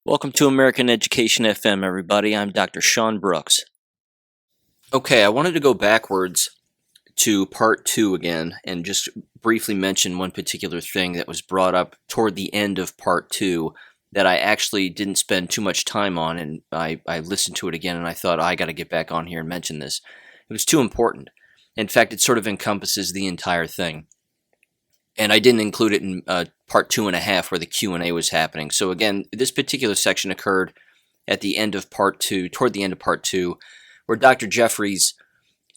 Welcome to American Education FM, everybody. I'm Dr. Sean Brooks. Okay, I wanted to go backwards to part 2 again and just briefly mention one particular thing that was brought up toward the end of part 2 that I actually didn't spend too much time on, and I listened to it again and I thought, I got to get back on here and mention this. It was too important. In fact, it sort of encompasses the entire thing. And I didn't include it in part 2.5 where the Q&A was happening. So again, this particular section occurred at the end of part 2, toward the end of part 2, where Dr. Jeffries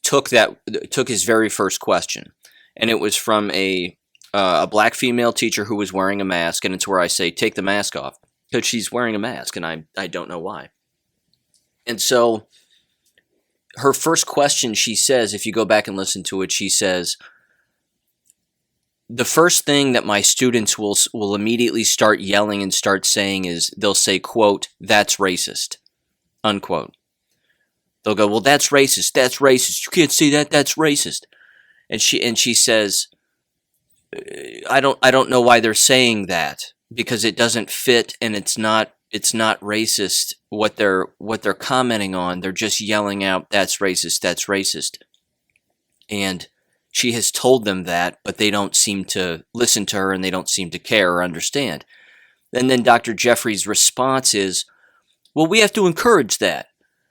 took his very first question. And it was from a black female teacher who was wearing a mask, and it's where I say, take the mask off, because she's wearing a mask, and I don't know why. And so her first question, she says, if you go back and listen to it, she says, the first thing that my students will immediately start yelling and start saying is they'll say, quote, that's racist, unquote. They'll go, well, that's racist. That's racist. You can't say that. That's racist. And she says, I don't know why they're saying that, because it doesn't fit and it's not racist what they're commenting on. They're just yelling out, that's racist. That's racist. And she has told them that, but they don't seem to listen to her and they don't seem to care or understand. And then Dr. Jeffries' response is, well, we have to encourage that.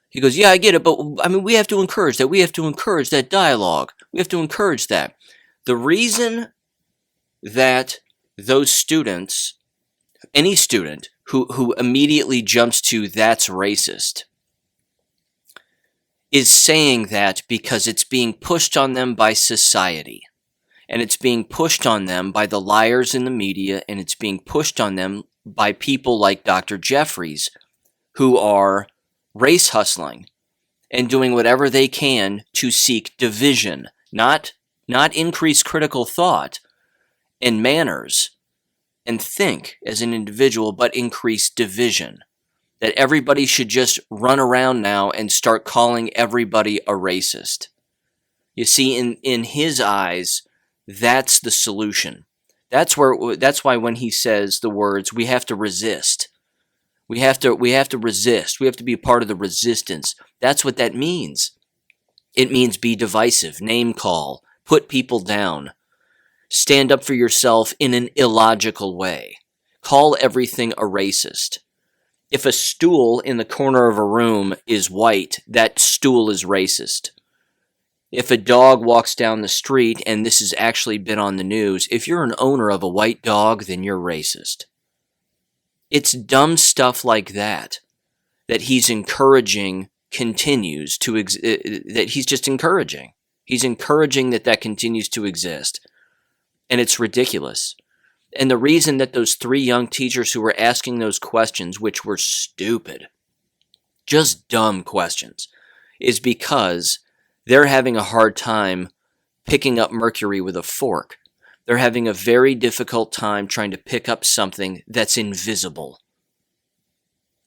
He goes, yeah, I get it, but I mean, we have to encourage that. We have to encourage that dialogue. We have to encourage that. The reason that those students, any student who immediately jumps to that's racist, is saying that because it's being pushed on them by society, and it's being pushed on them by the liars in the media, and it's being pushed on them by people like Dr. Jeffries, who are race hustling and doing whatever they can to seek division, not increase critical thought and manners and think as an individual, but increase division. That everybody should just run around now and start calling everybody a racist. You see, in his eyes, that's the solution. That's why when he says the words, we have to resist. We have to resist. We have to be a part of the resistance. That's what that means. It means be divisive, name call, put people down, stand up for yourself in an illogical way, call everything a racist. If a stool in the corner of a room is white, that stool is racist. If a dog walks down the street, and this has actually been on the news, if you're an owner of a white dog, then you're racist. It's dumb stuff like that he's encouraging continues to that he's just encouraging. He's encouraging that continues to exist. And it's ridiculous. And the reason that those 3 young teachers who were asking those questions, which were stupid, just dumb questions, is because they're having a hard time picking up mercury with a fork. They're having a very difficult time trying to pick up something that's invisible.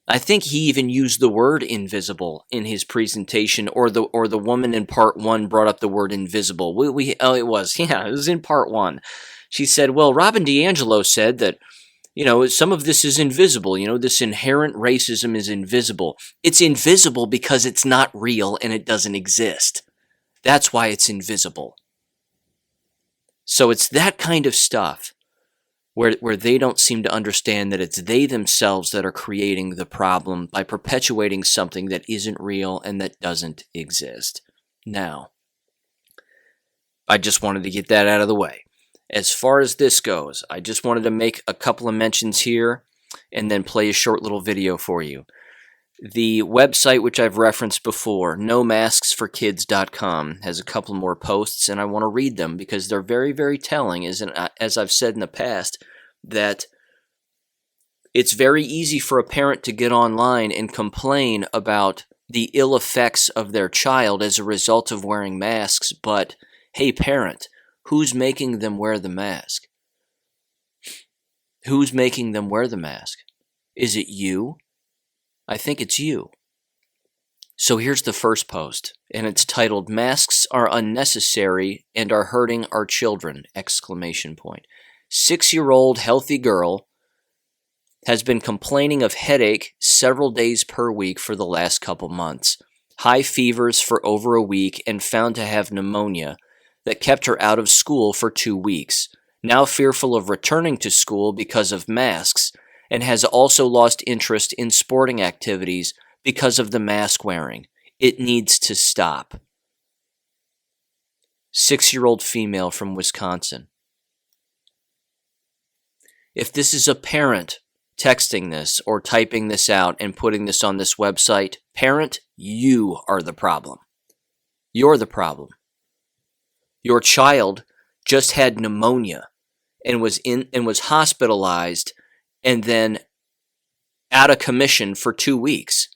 I think he even used the word invisible in his presentation, or the woman in part 1 brought up the word invisible. It was in part 1. She said, well, Robin DiAngelo said that, some of this is invisible. This inherent racism is invisible. It's invisible because it's not real and it doesn't exist. That's why it's invisible. So it's that kind of stuff where they don't seem to understand that it's they themselves that are creating the problem by perpetuating something that isn't real and that doesn't exist. Now, I just wanted to get that out of the way. As far as this goes, I just wanted to make a couple of mentions here and then play a short little video for you. The website, which I've referenced before, nomasksforkids.com, has a couple more posts, and I want to read them because they're very, very telling, as I've said in the past, that it's very easy for a parent to get online and complain about the ill effects of their child as a result of wearing masks, but, hey parent, who's making them wear the mask? Who's making them wear the mask? Is it you? I think it's you. So here's the first post, and it's titled, Masks Are Unnecessary and Are Hurting Our Children! 6-year-old healthy girl has been complaining of headache several days per week for the last couple months, high fevers for over a week, and found to have pneumonia that kept her out of school for 2 weeks. Now fearful of returning to school because of masks, and has also lost interest in sporting activities because of the mask wearing. It needs to stop. 6-year-old female from Wisconsin. If this is a parent texting this or typing this out and putting this on this website, parent, you are the problem. You're the problem. Your child just had pneumonia and was hospitalized and then out of commission for 2 weeks.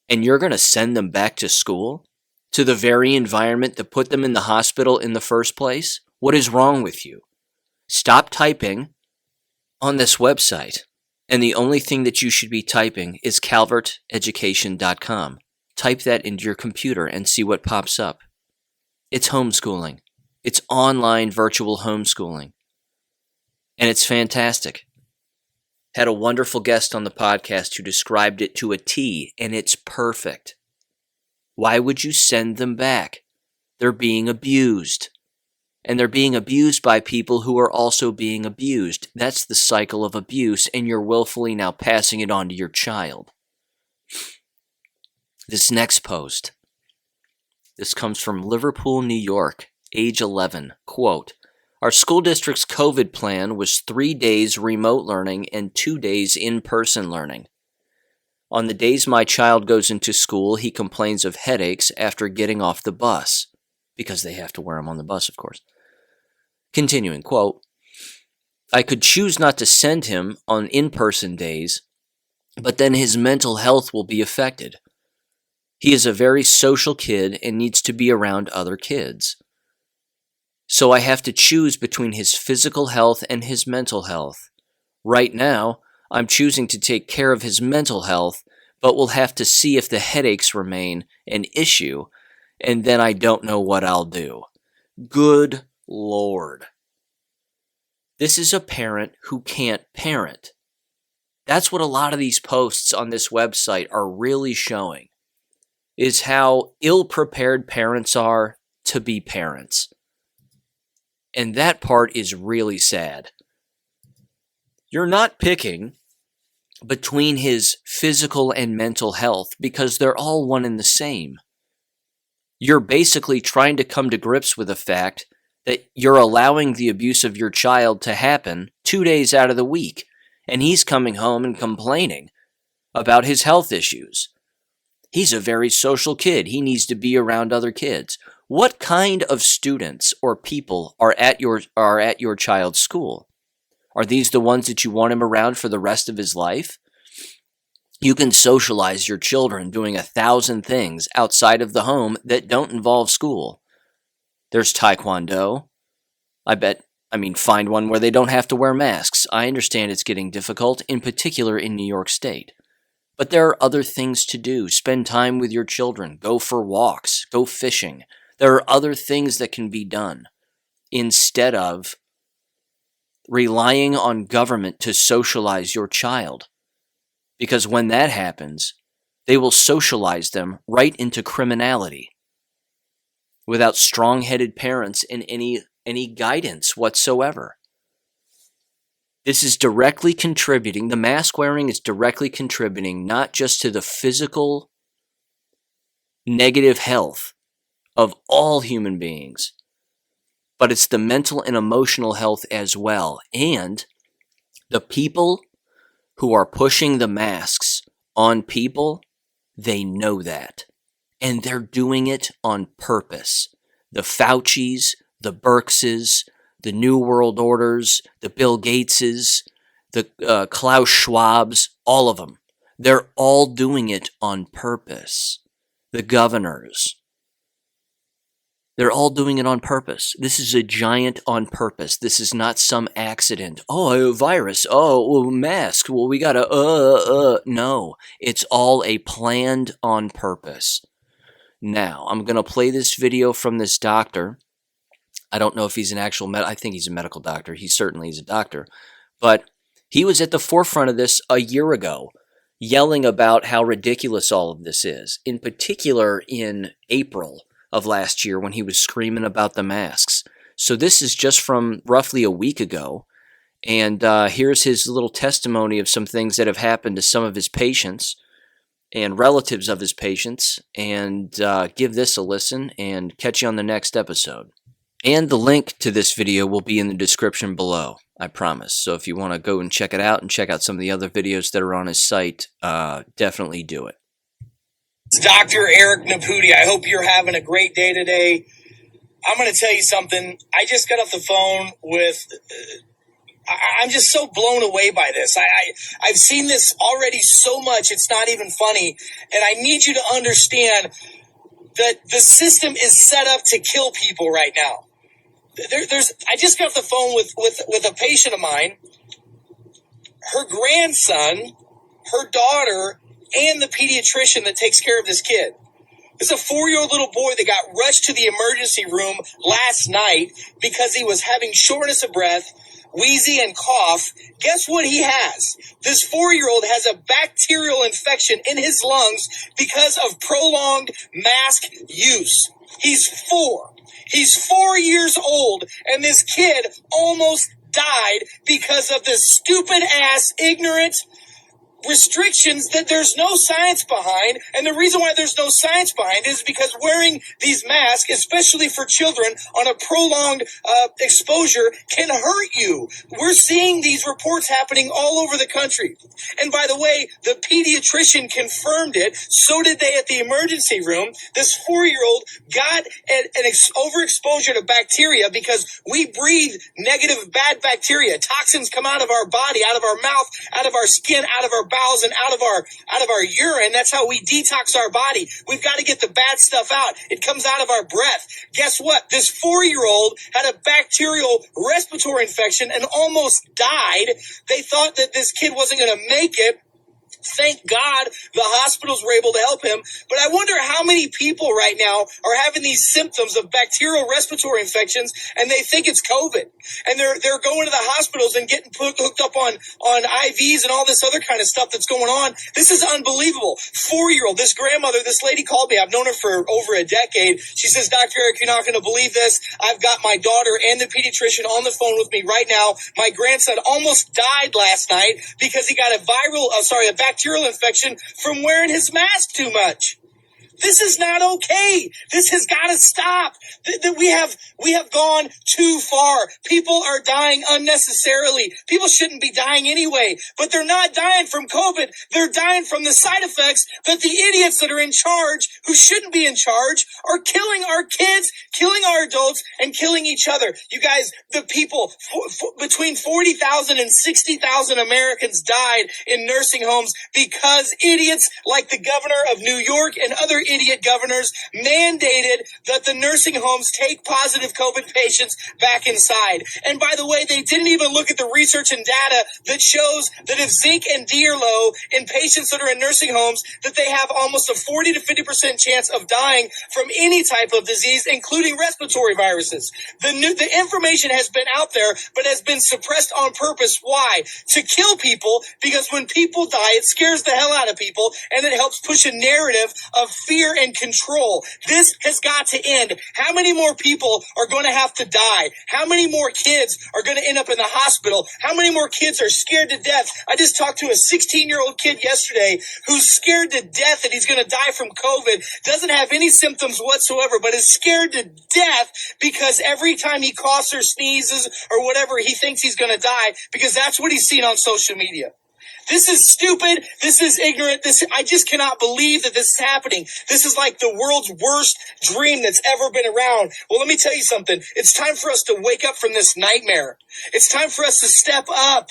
And you're going to send them back to school, to the very environment that put them in the hospital in the first place? What is wrong with you? Stop typing on this website. And the only thing that you should be typing is calverteducation.com. Type that into your computer and see what pops up. It's homeschooling. It's online virtual homeschooling. And it's fantastic. Had a wonderful guest on the podcast who described it to a T, and it's perfect. Why would you send them back? They're being abused. And they're being abused by people who are also being abused. That's the cycle of abuse, and you're willfully now passing it on to your child. This next post. This comes from Liverpool, New York, age 11. Quote, our school district's COVID plan was 3 days remote learning and 2 days in-person learning. On the days my child goes into school, he complains of headaches after getting off the bus. Because they have to wear them on the bus, of course. Continuing, quote, I could choose not to send him on in-person days, but then his mental health will be affected. He is a very social kid and needs to be around other kids. So I have to choose between his physical health and his mental health. Right now, I'm choosing to take care of his mental health, but we'll have to see if the headaches remain an issue, and then I don't know what I'll do. Good Lord. This is a parent who can't parent. That's what a lot of these posts on this website are really showing, is how ill-prepared parents are to be parents. And that part is really sad. You're not picking between his physical and mental health because they're all one and the same. You're basically trying to come to grips with the fact that you're allowing the abuse of your child to happen 2 days out of the week, and he's coming home and complaining about his health issues. He's a very social kid. He needs to be around other kids. What kind of students or people are at your child's school? Are these the ones that you want him around for the rest of his life? You can socialize your children doing 1,000 things outside of the home that don't involve school. There's Taekwondo. Find one where they don't have to wear masks. I understand it's getting difficult, in particular in New York State. But there are other things to do. Spend time with your children. Go for walks. Go fishing. There are other things that can be done instead of relying on government to socialize your child. Because when that happens, they will socialize them right into criminality without strong-headed parents and any guidance whatsoever. This is directly contributing, the mask wearing is directly contributing not just to the physical negative health of all human beings, but it's the mental and emotional health as well. And the people who are pushing the masks on people, they know that. And they're doing it on purpose. The Faucis, the Birxes, the New World Orders, the Bill Gateses, the Klaus Schwabs, all of them. They're all doing it on purpose. The governors. They're all doing it on purpose. This is a giant on purpose. This is not some accident. Oh, a virus. Oh, mask. Well, we gotta, No, it's all a planned on purpose. Now, I'm going to play this video from this doctor. I don't know if he's an actual I think he's a medical doctor. He certainly is a doctor. But He was at the forefront of this a year ago, yelling about how ridiculous all of this is, in particular in April of last year when he was screaming about the masks. So this is just from roughly a week ago. And here's his little testimony of some things that have happened to some of his patients and relatives of his patients. And give this a listen and catch you on the next episode. And the link to this video will be in the description below, I promise. So if you want to go and check it out and check out some of the other videos that are on his site, definitely do it. It's Dr. Eric Naputi. I hope you're having a great day today. I'm going to tell you something. I just got off the phone with... I'm just so blown away by this. I've seen this already so much, it's not even funny. And I need you to understand that the system is set up to kill people right now. I just got off the phone with a patient of mine. Her grandson, her daughter, and the pediatrician that takes care of this kid. It's a 4-year-old little boy that got rushed to the emergency room last night because he was having shortness of breath, wheezy, and cough. Guess what he has? This 4-year-old has a bacterial infection in his lungs because of prolonged mask use. He's 4. He's 4 years old, and this kid almost died because of this stupid-ass, ignorant restrictions that there's no science behind. And the reason why there's no science behind it is because wearing these masks, especially for children on a prolonged exposure, can hurt you. We're seeing these reports happening all over the country. And by the way, the pediatrician confirmed it. So did they at the emergency room. This 4-year-old got an overexposure to bacteria because we breathe negative, bad bacteria. Toxins come out of our body, out of our mouth, out of our skin, out of our bowels, and out of our urine. That's how we detox our body. We've got to get the bad stuff out. It comes out of our breath. Guess what? This 4-year-old had a bacterial respiratory infection and almost died. They thought that this kid wasn't going to make it. Thank God the hospitals were able to help him. But I wonder how many people right now are having these symptoms of bacterial respiratory infections and they think it's COVID. And they're going to the hospitals and getting hooked up on IVs and all this other kind of stuff that's going on. This is unbelievable. 4-year-old, this grandmother, this lady called me. I've known her for over a decade. She says, Dr. Eric, you're not going to believe this. I've got my daughter and the pediatrician on the phone with me right now. My grandson almost died last night because he got a bacterial infection from wearing his mask too much. This is not okay. This has got to stop. We have gone too far. People are dying unnecessarily. People shouldn't be dying anyway, but they're not dying from COVID. They're dying from the side effects that the idiots that are in charge, who shouldn't be in charge, are killing our kids, killing our adults, and killing each other. You guys, the people, between 40,000 and 60,000 Americans died in nursing homes because idiots like the governor of New York and other idiot governors mandated that the nursing homes take positive COVID patients back inside. And by the way, they didn't even look at the research and data that shows that if zinc and D are low in patients that are in nursing homes, that they have almost a 40 to 50% chance of dying from any type of disease, including respiratory viruses. The information has been out there, but has been suppressed on purpose. Why? To kill people, because when people die, it scares the hell out of people, and it helps push a narrative of fear and control. This has got to end. How many more people are going to have to die? How many more kids are going to end up in the hospital? How many more kids are scared to death? I just talked to a 16-year-old kid yesterday who's scared to death that he's going to die from COVID, doesn't have any symptoms whatsoever, but is scared to death because every time he coughs or sneezes or whatever, he thinks he's going to die because that's what he's seen on social media. This is stupid. This is ignorant. I just cannot believe that this is happening. This is like the world's worst dream that's ever been around. Well, let me tell you something. It's time for us to wake up from this nightmare. It's time for us to step up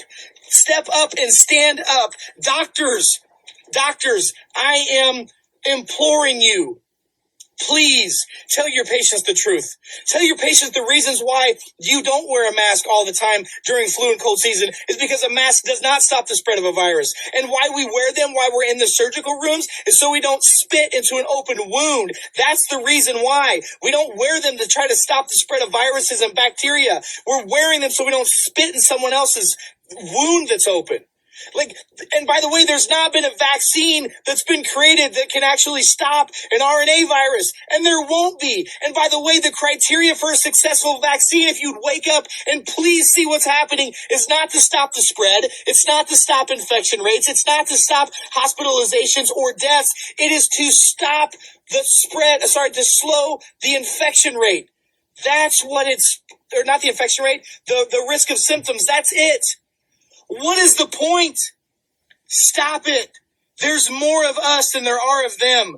and stand up. Doctors, I am imploring you. Please tell your patients the truth. Tell your patients the reasons why you don't wear a mask all the time during flu and cold season is because a mask does not stop the spread of a virus. And why we wear them while we're in the surgical rooms is so we don't spit into an open wound. That's the reason why. We don't wear them to try to stop the spread of viruses and bacteria. We're wearing them so we don't spit in someone else's wound that's open. Like, and by the way, there's not been a vaccine that's been created that can actually stop an RNA virus, and there won't be. And by the way, the criteria for a successful vaccine, if you'd wake up and please see what's happening, is not to stop the spread. It's not to stop infection rates. It's not to stop hospitalizations or deaths. It is to stop the spread, to slow the infection rate. That's what or not the infection rate, the risk of symptoms. That's it. What is the point? Stop it. There's more of us than there are of them.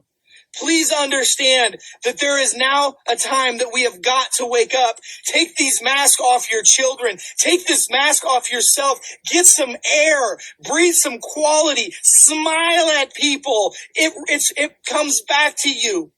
Please understand that there is now a time that we have got to wake up. Take these masks off your children. Take this mask off yourself. Get some air. Breathe some quality. Smile at people. It comes back to you.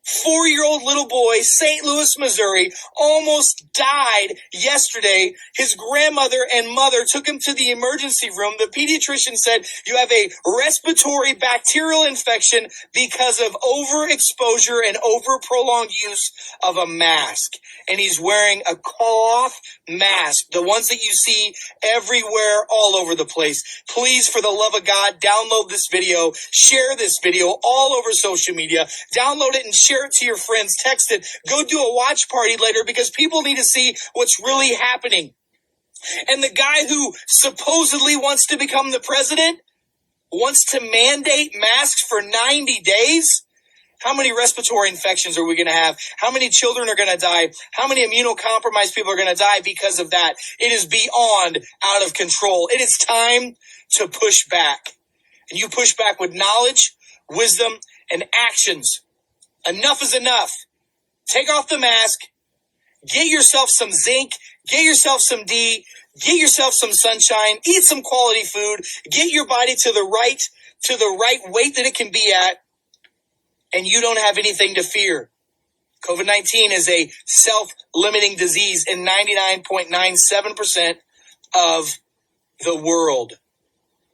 4-year-old little boy, St. Louis, Missouri, almost died yesterday. His grandmother and mother took him to the emergency room. The pediatrician said, you have a respiratory bacterial infection because of overexposure and over prolonged use of a mask. And he's wearing a cloth mask, the ones that you see everywhere, all over the place. Please, for the love of God, download this video, share this video all over social media, download it and share it to your friends, text it, go do a watch party later because people need to see what's really happening. And the guy who supposedly wants to become the president wants to mandate masks for 90 days. How many respiratory infections are we going to have? How many children are going to die? How many immunocompromised people are going to die because of that? It is beyond out of control. It is time to push back. And you push back with knowledge, wisdom, and actions. Enough is enough. Take off the mask. Get yourself some zinc. Get yourself some D. Get yourself some sunshine. Eat some quality food. Get your body to the right weight that it can be at. And you don't have anything to fear. COVID-19 is a self-limiting disease in 99.97% of the world.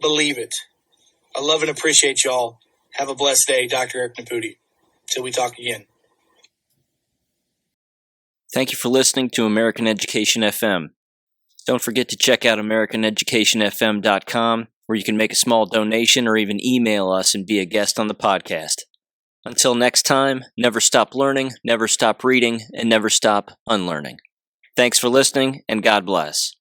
Believe it. I love and appreciate y'all. Have a blessed day. Dr. Eric Naputi. Till we talk again. Thank you for listening to American Education FM. Don't forget to check out AmericanEducationFM.com, where you can make a small donation or even email us and be a guest on the podcast. Until next time, never stop learning, never stop reading, and never stop unlearning. Thanks for listening, and God bless.